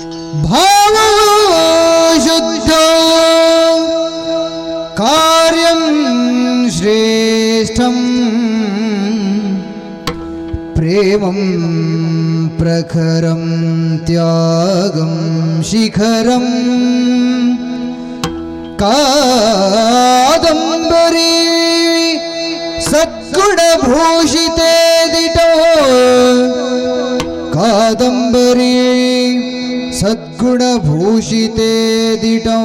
भाव शुद्ध कार्यं श्रेष्ठं प्रेमं प्रखरं त्यागं शिखरं कादम्बरी सद्गुणभूषिते दिटो कादम्बरी सद्गुणभूषिते दिटो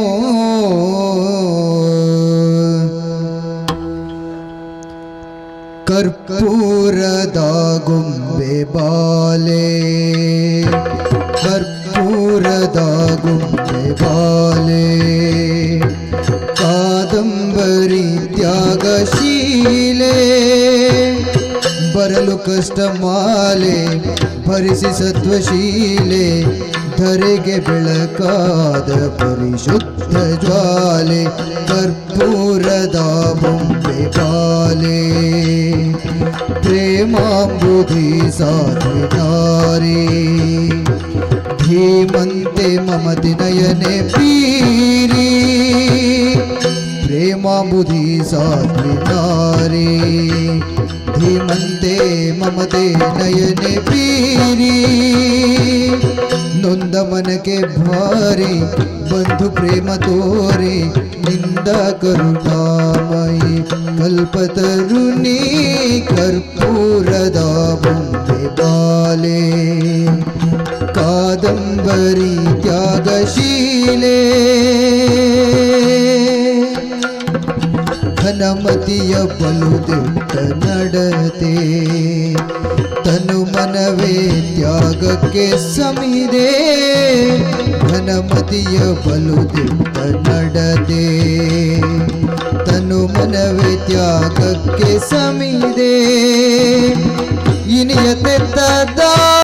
कर्पूरदागुंबे बाले कर्पूरदागुंबे बाले कादंबरी त्यागशीले बरलु कष्टमाले भरिಸಿ सत्वशीले ಧರೆಗೆ ಬೆಳಕಾದ ಪರಿಶುದ್ಧ ಜ್ವಾಲೆ ಕರ್ಪೂರದ ಬೊಂಬೆ ಬಾಲೆ ಪ್ರೇಮಾಂಬುಧಿ ಸಾತ್ವಿಕಾರಿ ಧೀಮಂತೆ ಮಮತಿ ನಯನೆ ಪೀರಿ ಪ್ರೇಮಾಂಬುಧಿ ಸಾತ್ವಿಕಾರಿ ಧೀಮಂತೆ ಮಮತೆ ನಯನೆ ಪೀರಿ नೊಂದ ಮನಕ್ಕೆ ಭಾರಿ ಬಂಧು ಪ್ರೇಮ ತೋರೆ ನಿಂದ ಕರುಣಾಮಯಿ ಕಲ್ಪತರುಣಿ ಕರ್ಪೂರದ ಬೊಂಬೆ ಬಾಲೆ ಕಾದಂಬರಿ ತ್ಯಾಗಶೀಲೆ ಘನಮತಿಯ ಬಲುದಿಟ್ಟ ನಡತೆ ತನು ಮನವೇ ತ್ಯಾಗಕ್ಕೆ ಸಮಿದೆ ಘನಮತಿಯ ಬಲುದಿಟ್ಟ ನಡತೆ ತನು ಮನವೇ ತ್ಯಾಗಕ್ಕೆ ಸಮಿದೆ ಇನಿಯ ತೆತ್ತ